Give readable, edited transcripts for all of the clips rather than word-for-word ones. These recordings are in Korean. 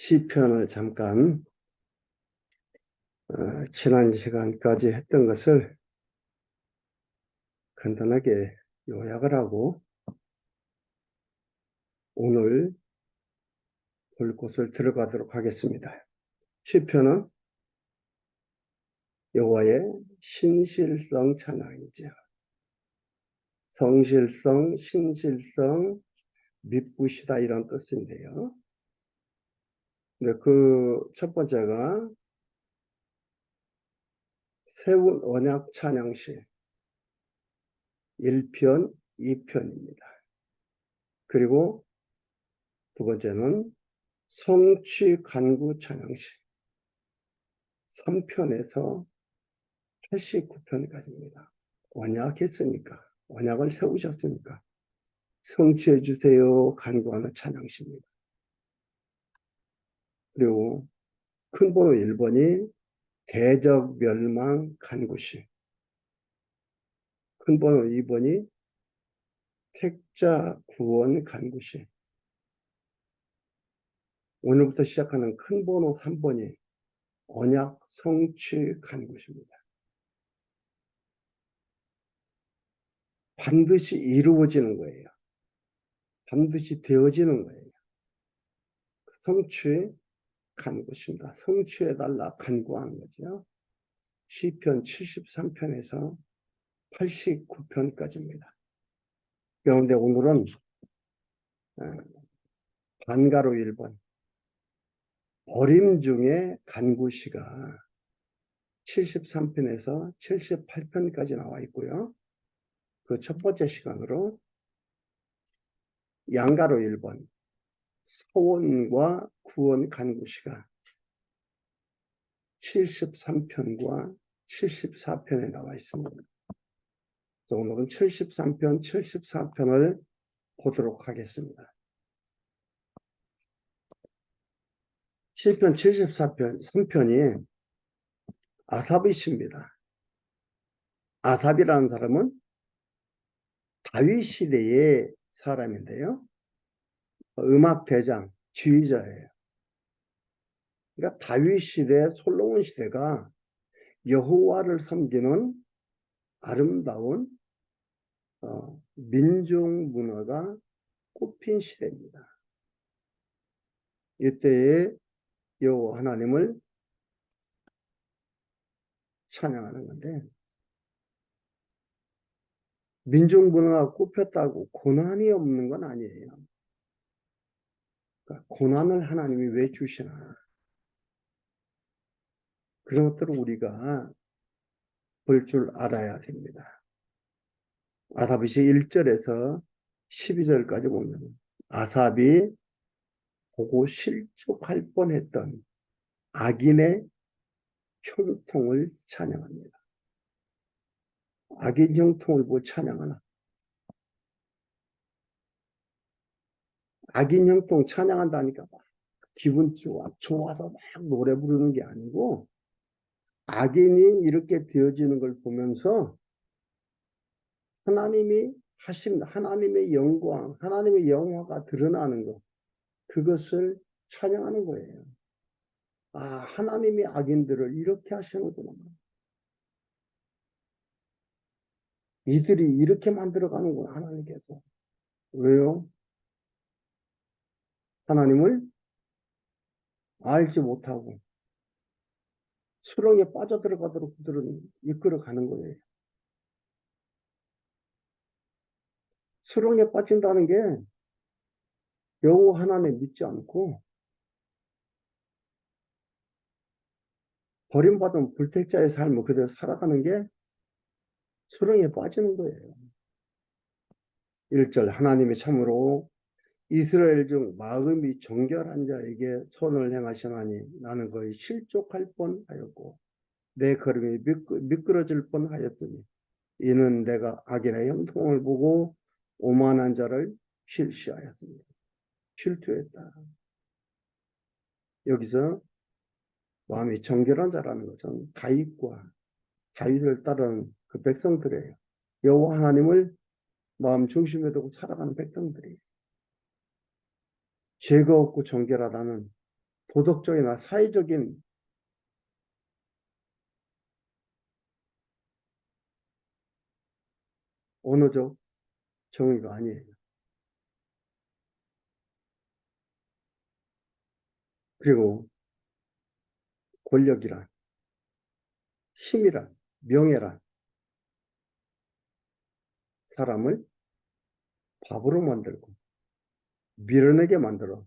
시편을 잠깐 지난 시간까지 했던 것을 간단하게 요약을 하고 오늘 볼 곳을 들어가도록 하겠습니다. 시편은 여호와의 신실성 찬양이죠. 성실성, 신실성, 미쁘시다 이런 뜻인데요. 근데 그 첫 번째가 세운 언약 찬양시 1편, 2편입니다. 그리고 두 번째는 성취 간구 찬양시 3편에서 89편까지입니다. 언약했으니까, 언약을 세우셨으니까 성취해 주세요 간구하는 찬양시입니다. 그리고 큰 번호 1번이 대적 멸망 간구시, 큰 번호 2번이 택자 구원 간구시, 오늘부터 시작하는 큰 번호 3번이 언약 성취 간구시입니다. 반드시 이루어지는 거예요. 반드시 되어지는 거예요. 성취 간구십니다. 성취해달라 간구하는 거죠. 시편 73편에서 89편까지입니다. 그런데 오늘은 반가로 1번 버림 중에 간구시가 73편에서 78편까지 나와 있고요. 그 첫 번째 시간으로 양가로 1번 소원과 구원 간구시가 73편과 74편에 나와 있습니다. 오늘은 73편, 74편을 보도록 하겠습니다. 시편 74편, 3편이 아삽이십니다. 아삽이라는 사람은 다윗 시대의 사람인데요. 음악 대장, 지휘자예요. 그러니까 다윗 시대, 솔로몬 시대가 여호와를 섬기는 아름다운 민족 문화가 꽃핀 시대입니다. 이때에 여호와 하나님을 찬양하는 건데, 민족 문화가 꽃폈다고 고난이 없는 건 아니에요. 그러니까 고난을 하나님이 왜 주시나, 그런 것들을 우리가 볼 줄 알아야 됩니다. 아삽이 1절에서 12절까지 보면 아삽이 보고 실족할 뻔했던 악인의 형통을 찬양합니다. 악인 형통을 보고 찬양하나? 악인 형통 찬양한다니까 막 기분 좋아서 막 노래 부르는 게 아니고, 악인이 이렇게 되어지는 걸 보면서 하나님이 하신 하나님의 영광, 하나님의 영화가 드러나는 것, 그것을 찬양하는 거예요. 아, 하나님이 악인들을 이렇게 하시는구나. 이들이 이렇게 만들어가는구나, 하나님께서. 왜요? 하나님을 알지 못하고 수렁에 빠져들어가도록 그들은 이끌어가는 거예요. 수렁에 빠진다는 게 여호와 하나님 믿지 않고 버림받은 불택자의 삶을 그대로 살아가는 게 수렁에 빠지는 거예요. 1절 하나님이 참으로 이스라엘 중 마음이 정결한 자에게 선을 행하시나니 나는 거의 실족할 뻔하였고 내 걸음이 미끄러질 뻔하였더니 이는 내가 악인의 형통을 보고 오만한 자를 실시하였습니다. 실투했다. 여기서 마음이 정결한 자라는 것은 다윗과 다윗을 따르는 그 백성들이에요. 여호와 하나님을 마음 중심에 두고 살아가는 백성들이에요. 죄가 없고 정결하다는 도덕적이나 사회적인 언어적 정의가 아니에요. 그리고 권력이란, 힘이란, 명예란 사람을 바보로 만들고 밀어내게 만들어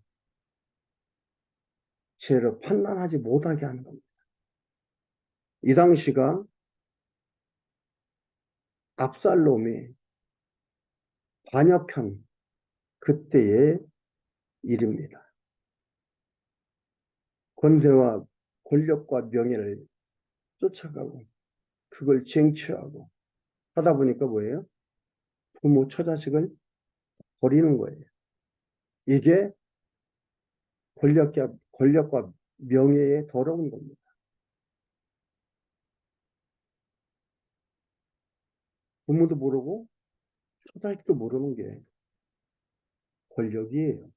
죄를 판단하지 못하게 하는 겁니다. 이 당시가 압살롬이 반역한 그때의 일입니다. 권세와 권력과 명예를 쫓아가고 그걸 쟁취하고 하다 보니까 뭐예요? 부모 처자식을 버리는 거예요. 이게 권력과 명예에 더러운 겁니다. 부모도 모르고 처자식도 모르는 게 권력이에요.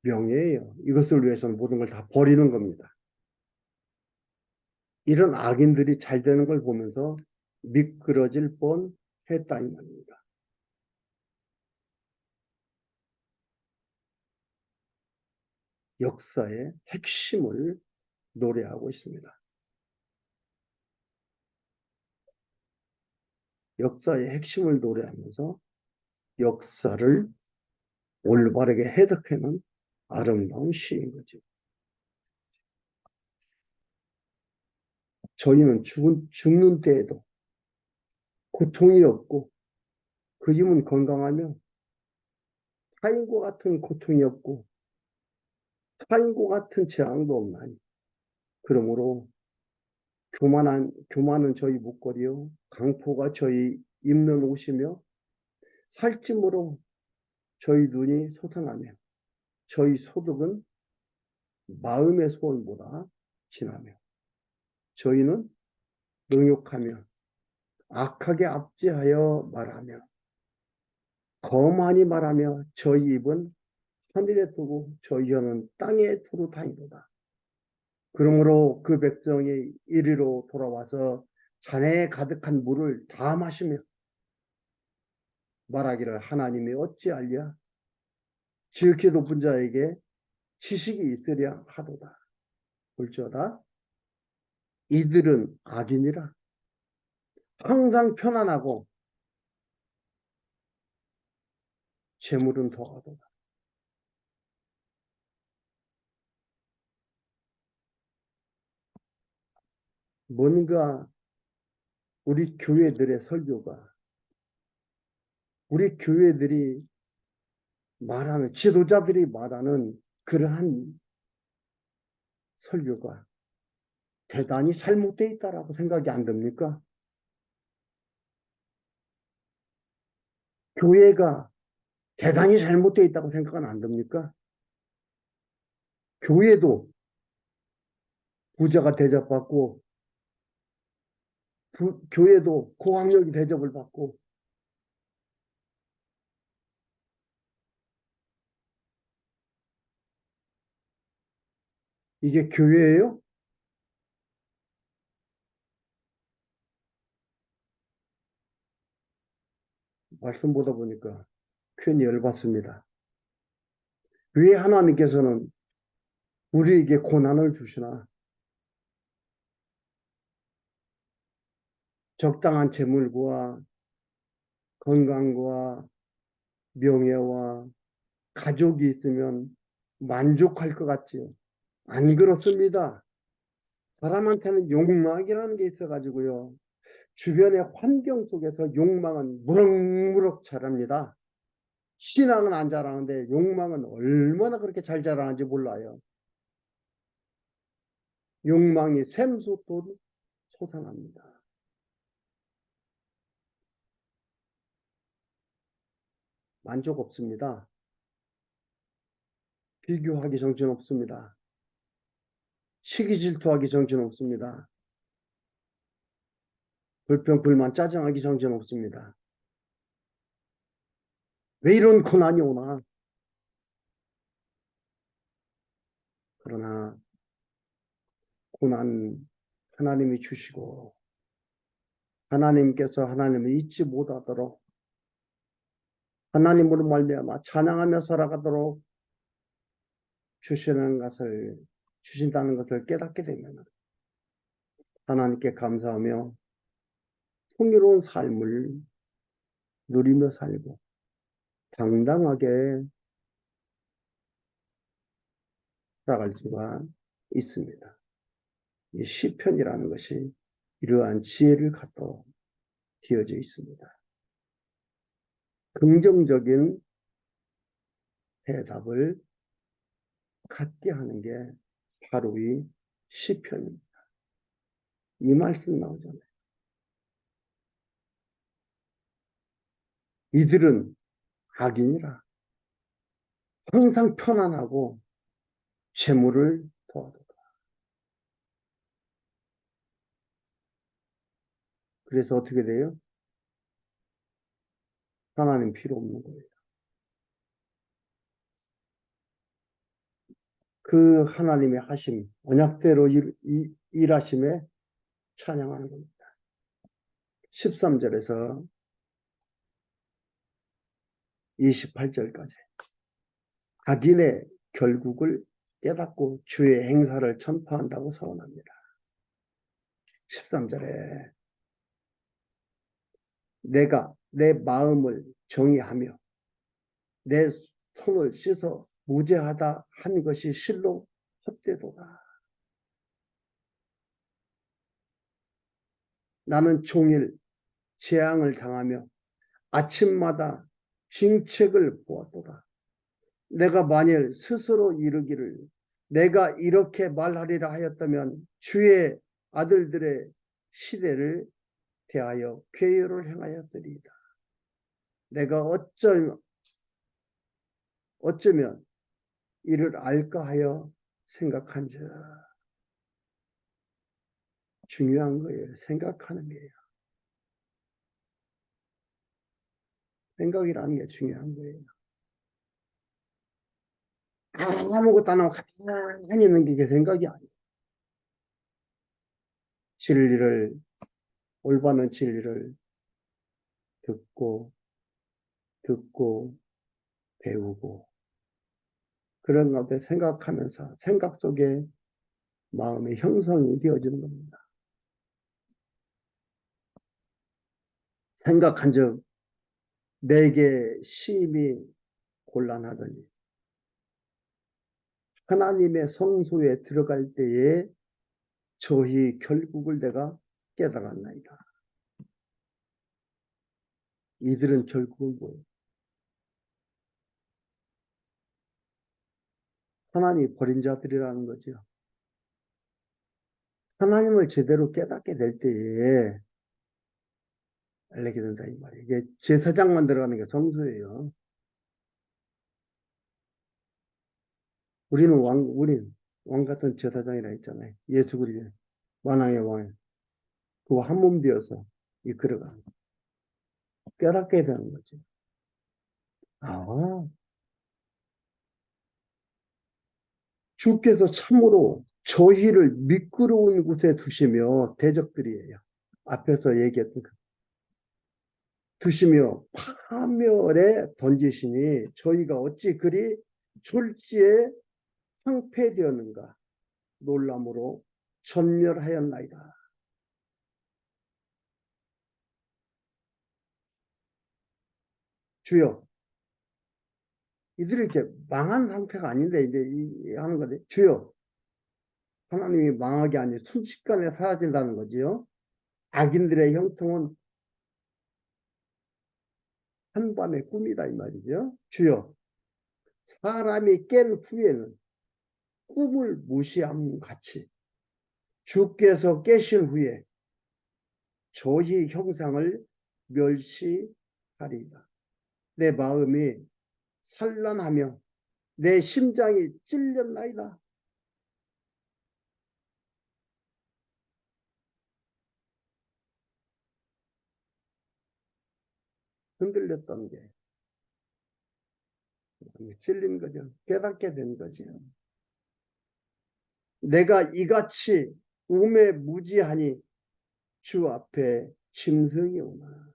명예예요. 이것을 위해서는 모든 걸 다 버리는 겁니다. 이런 악인들이 잘 되는 걸 보면서 미끄러질 뻔했다 이 말입니다. 역사의 핵심을 노래하고 있습니다. 역사의 핵심을 노래하면서 역사를 올바르게 해석하는 아름다운 시인 거죠. 저희는 죽는 때에도 고통이 없고 그 힘은 건강하며 타인과 같은 고통이 없고 타인과 같은 재앙도 없나니 그러므로 교만은 저희 목걸이요 강포가 저희 입는 옷이며 살찜으로 저희 눈이 솟아나며 저희 소득은 마음의 소원보다 진하며 저희는 능욕하며 악하게 압제하여 말하며 거만히 말하며 저희 입은 하늘에 두고 저희 혀는 땅에 두루 다니도다. 그러므로 그 백성이 이리로 돌아와서 잔에 가득한 물을 다 마시며 말하기를 하나님이 어찌 알랴 지극히 높은 자에게 지식이 있으랴 하도다. 볼지어다 이들은 악인이라 항상 편안하고 재물은 더하도다. 뭔가 우리 교회들의 설교가 우리 교회들이 말하는 지도자들이 말하는 그러한 설교가 대단히 잘못되어 있다라고 생각이 안 듭니까? 교회가 대단히 잘못되어 있다고 생각은 안 듭니까? 교회도 부자가 대접받고 교회도 고학력이 대접을 받고 이게 교회예요? 말씀 보다 보니까 괜히 열받습니다. 왜 하나님께서는 우리에게 고난을 주시나? 적당한 재물과 건강과 명예와 가족이 있으면 만족할 것 같지요. 안 그렇습니다. 사람한테는 욕망이라는 게 있어가지고요. 주변의 환경 속에서 욕망은 무럭무럭 자랍니다. 신앙은 안 자라는데 욕망은 얼마나 그렇게 잘 자라는지 몰라요. 욕망이 샘솟도록 솟아납니다. 만족 없습니다. 비교하기 정신 없습니다. 시기 질투하기 정신 없습니다. 불평, 불만, 짜증하기 정신 없습니다. 왜 이런 고난이 오나? 그러나 고난 하나님이 주시고 하나님께서 하나님을 잊지 못하도록 하나님으로 말미암아 찬양하며 살아가도록 주신다는 것을 깨닫게 되면 하나님께 감사하며 풍요로운 삶을 누리며 살고 당당하게 살아갈 수가 있습니다. 이 시편이라는 것이 이러한 지혜를 갖고 되어져 있습니다. 긍정적인 대답을 갖게 하는 게 바로 이 시편입니다. 이 말씀 나오잖아요. 이들은 악인이라 항상 편안하고 재물을 도와도다. 그래서 어떻게 돼요? 하나님 필요 없는 거예요. 그 하나님의 하심, 언약대로 일하심에 찬양하는 겁니다. 13절에서 28절까지 악인의 결국을 깨닫고 주의 행사를 전파한다고 서원합니다. 13절에 내가 내 마음을 정의하며 내 손을 씻어 무죄하다 한 것이 실로 헛되도다. 나는 종일 재앙을 당하며 아침마다 징책을 보았도다. 내가 만일 스스로 이르기를 내가 이렇게 말하리라 하였다면 주의 아들들의 시대를 대하여 괴유를 행하였으리이다. 내가 어쩌면 이를 알까 하여 생각한즉. 중요한 거예요. 생각하는 게요. 생각이라는 게 중요한 거예요. 아무것도 안 하고 가만히 있는 게 생각이 아니에요. 진리를, 올바른 진리를 듣고 배우고 그런 것들 생각하면서 생각 속에 마음의 형성이 되어지는 겁니다. 생각한즉 내게 심히 곤란하더니 하나님의 성소에 들어갈 때에 저희 결국을 내가 깨달았나이다. 이들은 결국은 뭐예요? 하나님 버린 자들이라는 거죠. 하나님을 제대로 깨닫게 될 때에 알게 된다 이 말이에요. 이게 제사장만 들어가는 게 성소예요. 우리는 왕 같은 제사장이라 했잖아요. 예수 그리스도 만왕의 왕. 그거 한 몸 되어서 이끌어가는 깨닫게 되는 거죠. 아, 주께서 참으로 저희를 미끄러운 곳에 두시며 대적들이에요. 앞에서 얘기했던 두시며 파멸에 던지시니 저희가 어찌 그리 졸지에 황폐되었는가 놀람으로 전멸하였나이다. 주여, 이들이 이렇게 망한 상태가 아닌데 이제 하는 건데 주여, 하나님이 망하게 아니 순식간에 사라진다는 거지요. 악인들의 형통은 한밤의 꿈이다 이 말이죠. 주여, 사람이 깬 후에는 꿈을 무시함 같이 주께서 깨신 후에 저희 형상을 멸시하리이다. 내 마음이 산란하며 내 심장이 찔렸나이다. 흔들렸던 게 찔린 거죠. 깨닫게 된 거죠. 내가 이같이 우매무지하니 주 앞에 짐승이 오나.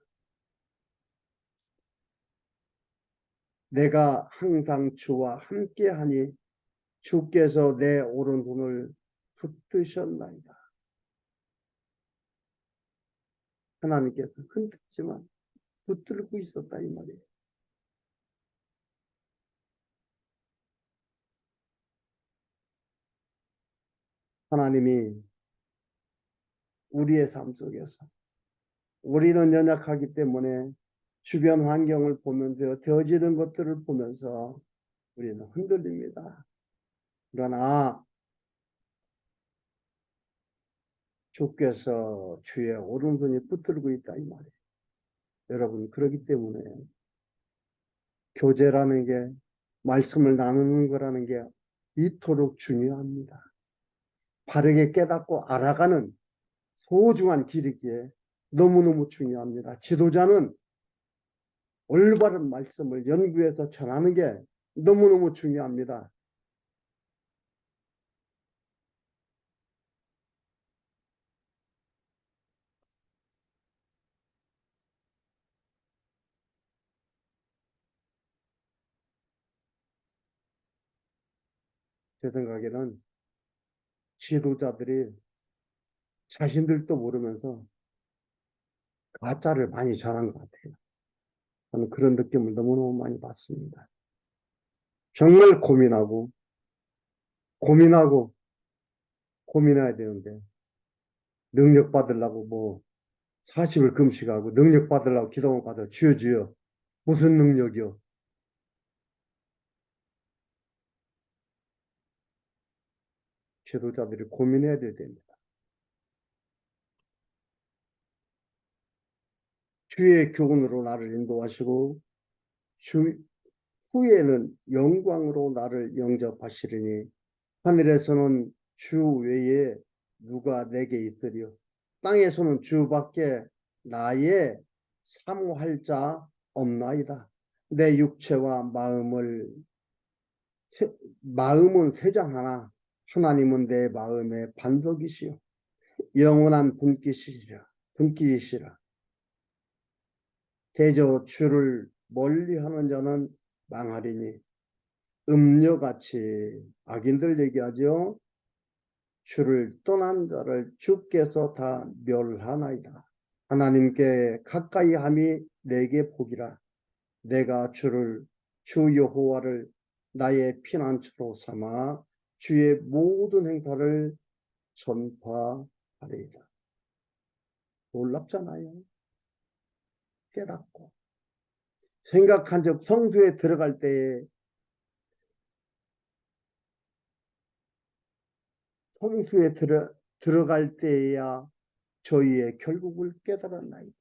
내가 항상 주와 함께하니 주께서 내 오른손을 붙드셨나이다. 하나님께서 흔들지만 붙들고 있었다 이 말이에요. 하나님이 우리의 삶 속에서 우리는 연약하기 때문에 주변 환경을 보면서 되어지는 것들을 보면서 우리는 흔들립니다. 그러나 주께서 주의 오른손이 붙들고 있다 이 말이에요. 여러분 그렇기 때문에 교제라는 게 말씀을 나누는 거라는 게 이토록 중요합니다. 바르게 깨닫고 알아가는 소중한 길이기에 너무너무 중요합니다. 지도자는 올바른 말씀을 연구해서 전하는 게 너무너무 중요합니다. 제 생각에는 지도자들이 자신들도 모르면서 가짜를 많이 전한 것 같아요. 저는 그런 느낌을 너무너무 많이 받습니다. 정말 고민하고 고민해야 되는데 능력 받으려고 뭐 40일 금식하고 능력 받으려고 기도원 가서 주여 주여 무슨 능력이요? 지도자들이 고민해야 될 때입니다. 주의 교훈으로 나를 인도하시고 주 후에는 영광으로 나를 영접하시리니 하늘에서는 주 외에 누가 내게 있으리요 땅에서는 주밖에 나의 사모할 자 없나이다. 내 육체와 마음은 세장하나 하나님은 내 마음의 반석이시요 영원한 분기시라. 대저 주를 멀리하는 자는 망하리니 음녀같이 악인들 얘기하죠. 주를 떠난 자를 주께서 다 멸하나이다. 하나님께 가까이 함이 내게 복이라. 내가 주 여호와를 나의 피난처로 삼아 주의 모든 행사를 전파하리이다. 놀랍잖아요. 깨닫고 생각한 적 성수에 들어갈 때에 성수에 들어갈 때에야 저희의 결국을 깨달았나이다.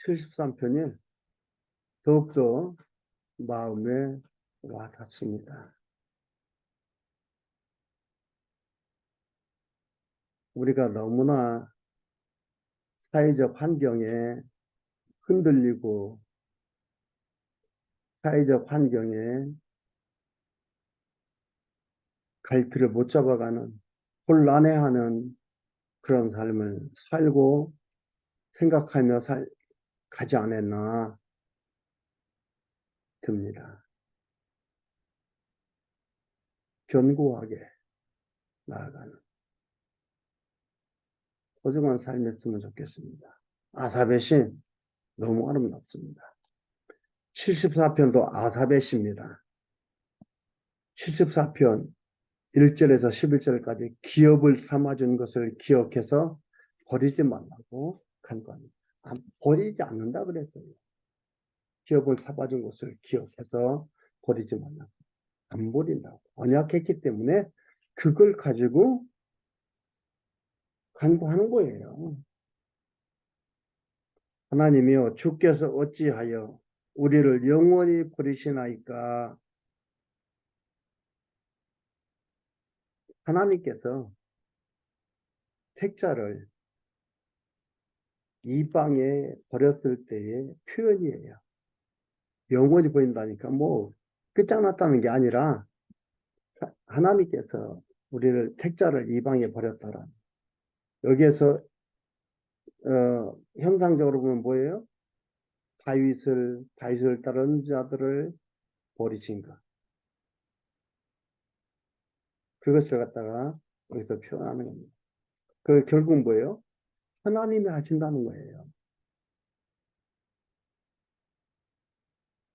칠십삼 편이 더욱더 마음에 와닿습니다. 우리가 너무나 사회적 환경에 흔들리고 사회적 환경에 갈피를 못 잡아가는 혼란해하는 그런 삶을 살고 생각하며 가지 않았나 듭니다. 견고하게 나아가는 소중한 삶이었으면 좋겠습니다. 아사베 신 너무 아름답습니다. 74편도 아사베 시입니다. 74편 1절에서 11절까지 기업을 삼아준 것을 기억해서 버리지 말라고 간구합니다. 버리지 않는다 그랬어요. 기업을 삼아준 것을 기억해서 버리지 말라고. 안 버린다고. 언약했기 때문에 그걸 가지고 간구하는 거예요. 하나님이여 주께서 어찌하여 우리를 영원히 버리시나이까. 하나님께서 택자를 이방에 버렸을 때의 표현이에요. 영원히 버린다니까 뭐 끝장났다는 게 아니라 하나님께서 우리를 택자를 이방에 버렸다라. 여기에서 형상적으로 보면 뭐예요? 다윗을 따르는 자들을 버리신 것. 그것을 갖다가 여기서 표현하는 겁니다. 그 결국 뭐예요? 하나님이 하신다는 거예요.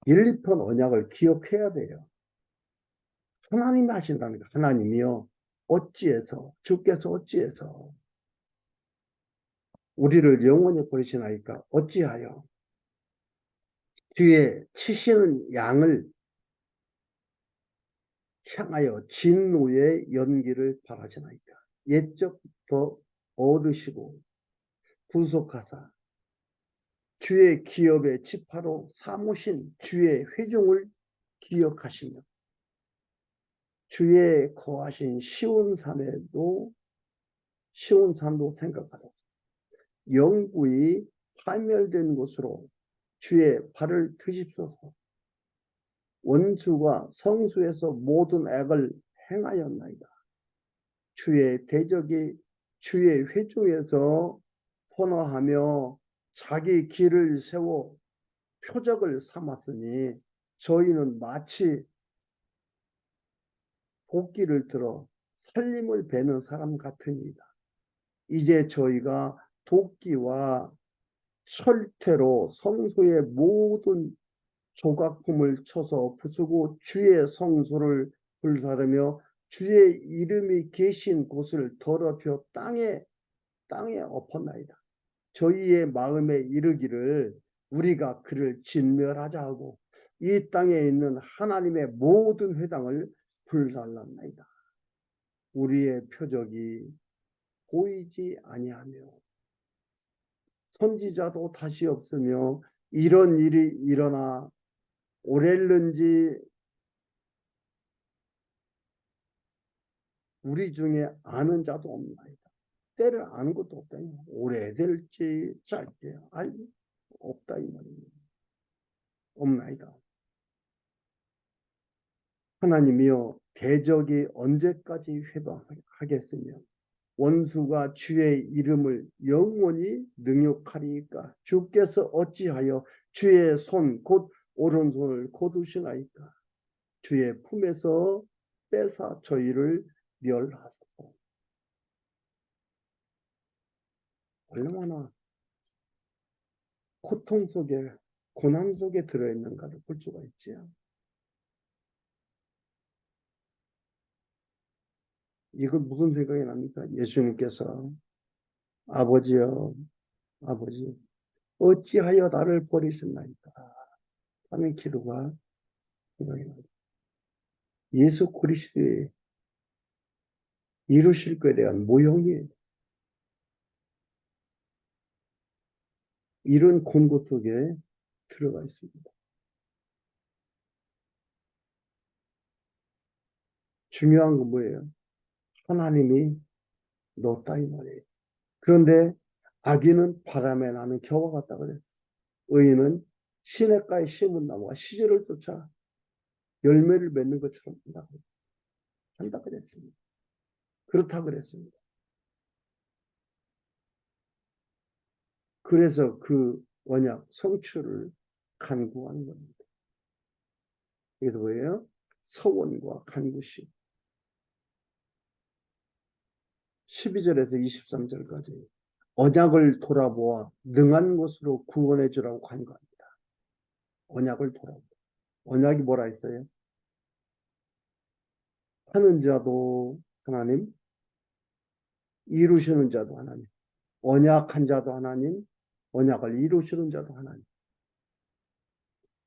1, 2편 언약을 기억해야 돼요. 하나님이 하신다는 거. 하나님이요. 어찌해서 주께서 어찌해서 우리를 영원히 버리시나이까 어찌하여 뒤에 치시는 양을 향하여 진노의 연기를 바라시나이까. 옛적부터 얻으시고 구속하사 주의 기업의 지파로 삼으신 주의 회중을 기억하시며 주의 거하신 시온산도 생각하라. 영구히 파멸된 곳으로 주의 발을 드십소서. 원수가 성수에서 모든 악을 행하였나이다. 주의 대적이 주의 회중에서 선어하며 자기 길을 세워 표적을 삼았으니 저희는 마치 도끼를 들어 살림을 베는 사람 같으니이다. 이제 저희가 도끼와 철퇴로 성소의 모든 조각품을 쳐서 부수고 주의 성소를 불사르며 주의 이름이 계신 곳을 더럽혀 땅에 엎었나이다. 저희의 마음에 이르기를 우리가 그를 진멸하자 하고 이 땅에 있는 하나님의 모든 회당을 불살랐나이다. 우리의 표적이 보이지 아니하며 선지자도 다시 없으며 이런 일이 일어나 오랬는지 우리 중에 아는 자도 없나이다. 때를 아는 것도 없다니 오래될지 짧게 알 없다 이 말입니다. 없나이다. 하나님이여 대적이 언제까지 회방하겠으며 원수가 주의 이름을 영원히 능욕하리이까. 주께서 어찌하여 주의 손 곧 오른손을 거두시나이까. 주의 품에서 뺏어 저희를 멸하소서. 얼마나 고통 속에 고난 속에 들어있는가를 볼 수가 있지요. 이거 무슨 생각이 납니까? 예수님께서 아버지여 아버지 어찌하여 나를 버리셨나이까 하는 기도가 생각이 납니다. 예수 그리스도의 이루실 것에 대한 모형이 이런 공고 속에 들어가 있습니다. 중요한 건 뭐예요? 하나님이 넣었다 이 말이에요. 그런데 악인은 바람에 나는 겨와 같다 그랬어요. 의인은 시냇가에 심은 나무가 시절을 쫓아 열매를 맺는 것처럼 한다 그랬습니다. 그렇다 그랬습니다. 그래서 그 언약 성취를 간구하는 겁니다. 이게 뭐예요? 서원과 간구시. 12절에서 23절까지 언약을 돌아보아 능한 것으로 구원해 주라고 간구합니다. 언약을 돌아보아. 언약이 뭐라 했어요? 하는 자도 하나님, 이루시는 자도 하나님, 언약한 자도 하나님, 언약을 이루시는 자도 하나님.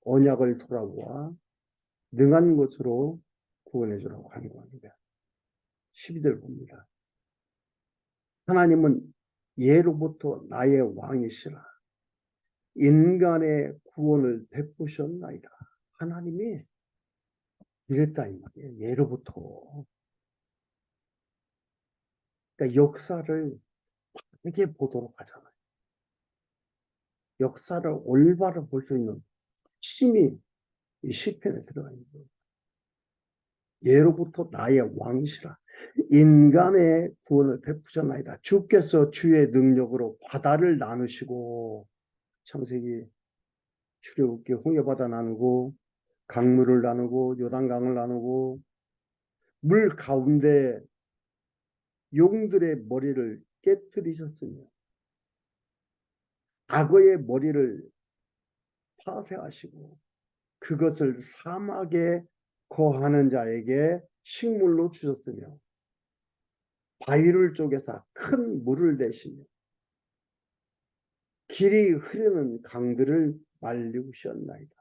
언약을 돌아보아 능한 것으로 구원해 주라고 간구합니다. 12절 봅니다. 하나님은 예로부터 나의 왕이시라. 인간의 구원을 베푸셨나이다. 하나님이 이랬다 이 말이에요. 예로부터. 그러니까 역사를 이렇게 보도록 하잖아요. 역사를 올바로 볼 수 있는 힘이 이 시편에 들어가 있는 거예요. 예로부터 나의 왕이시라. 인간의 구원을 베푸셨나이다. 주께서 주의 능력으로 바다를 나누시고, 창세기 출애굽기 홍해바다 나누고, 강물을 나누고, 요단강을 나누고, 물 가운데 용들의 머리를 깨뜨리셨으며 악어의 머리를 파쇄하시고 그것을 사막에 거하는 자에게 식물로 주셨으며 바위를 쪼개서 큰 물을 대시며 길이 흐르는 강들을 말리우셨나이다.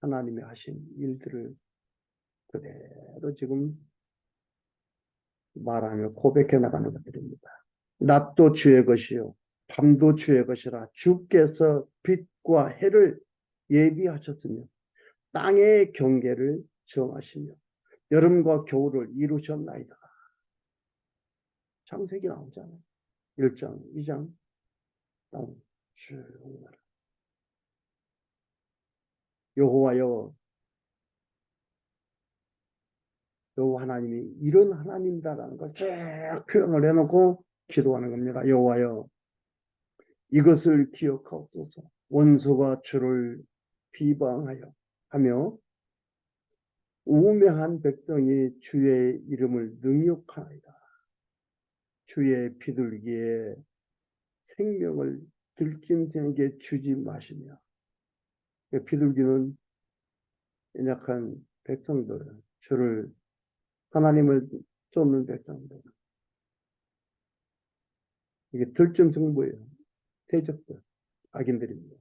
하나님이 하신 일들을 그대로 지금 말하며 고백해 나가는 것들입니다. 낮도 주의 것이요 밤도 주의 것이라. 주께서 빛과 해를 예비하셨으며 땅의 경계를 정하시며 여름과 겨울을 이루셨나이다. 창세기 나오잖아요. 1장, 2장 쭉 여호와여, 여호와 하나님이 이런 하나님이다라는 걸 쭉 표현을 해놓고 기도하는 겁니다. 여호와여, 이것을 기억하옵소서. 원수가 주를 비방하여 하며 우매한 백성이 주의 이름을 능욕하나이다. 주의 비둘기에 생명을 들짐승에게 주지 마시며. 비둘기는 연약한 백성들, 주를 하나님을 쫓는 백성들, 이게 들짐승부예요. 대적들, 악인들입니다.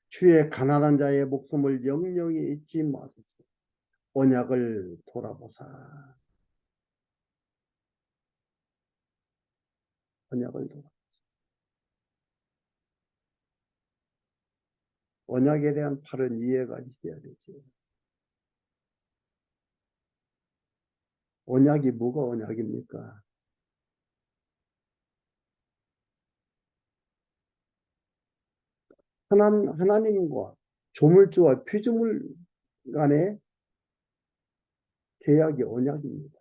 주의 가난한 자의 목숨을 영영히 잊지 마소서. 언약을 돌아보사. 언약을 돌아. 언약에 대한 바른 이해가 있어야 되지. 언약이 뭐가 언약입니까? 하나님과 조물주와 피조물 간의 계약이 언약입니다.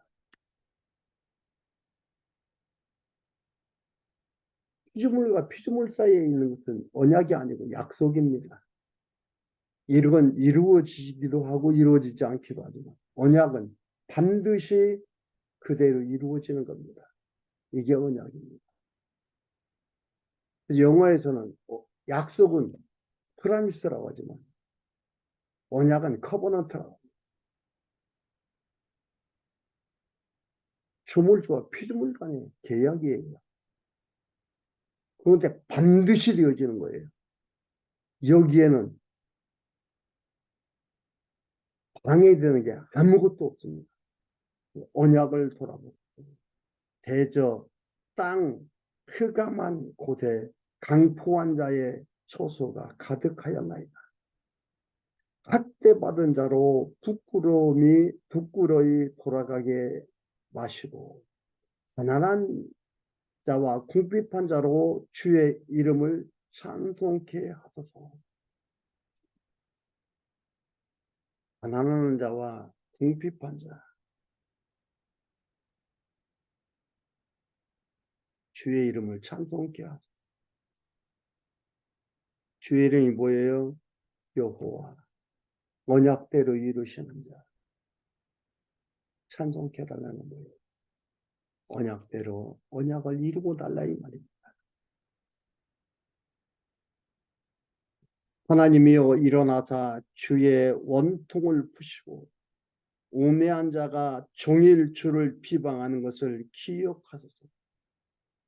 피조물과 피조물 사이에 있는 것은 언약이 아니고 약속입니다. 이건 이루어지기도 하고 이루어지지 않기도 하지만 언약은 반드시 그대로 이루어지는 겁니다. 이게 언약입니다. 영어에서는 약속은 프라미스라고 하지만 언약은 커버넌트라고. 조물주와 피조물 간의 계약이에요. 그런데 반드시 되어지는 거예요. 여기에는 방해되는 게 아무것도 없습니다. 언약을 돌아보고 대저 땅 흑암한 곳에 강포한 자의 초소가 가득하였나이다. 학대받은 자로 부끄러이 돌아가게 마시고 가난한 자와 궁핍한 자로 주의 이름을 찬송케 하소서. 가난한 자와 궁핍한 자, 주의 이름을 찬송케 하소서. 주의 이름이 뭐예요? 여호와. 언약대로 이루시는 자. 찬송케 해달라는 거예요. 언약대로 언약을 이루고 달라 이 말입니다. 하나님이여 일어나사 주의 원통을 푸시고 우매한 자가 종일 주를 비방하는 것을 기억하소서.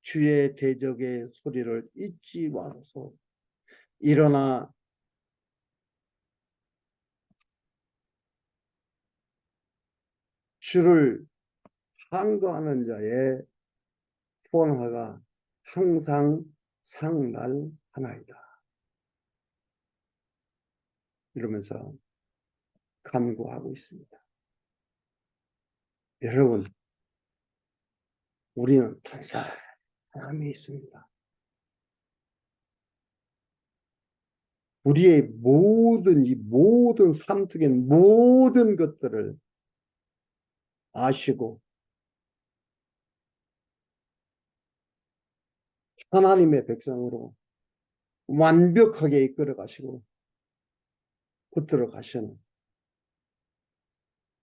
주의 대적의 소리를 잊지 마소서. 일어나 주를 항거하는 자의 번화가 항상 상날하나이다. 이러면서 간구하고 있습니다. 여러분, 우리는 하나님이 있습니다. 우리의 이 모든 삶 속의 모든 것들을 아시고 하나님의 백성으로 완벽하게 이끌어 가시고 붙들어 가시는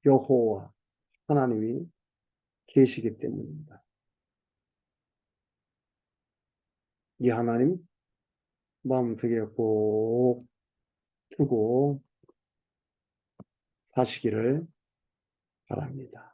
여호와 하나님이 계시기 때문입니다. 이 하나님 마음속에 꼭 두고 사시기를 바랍니다.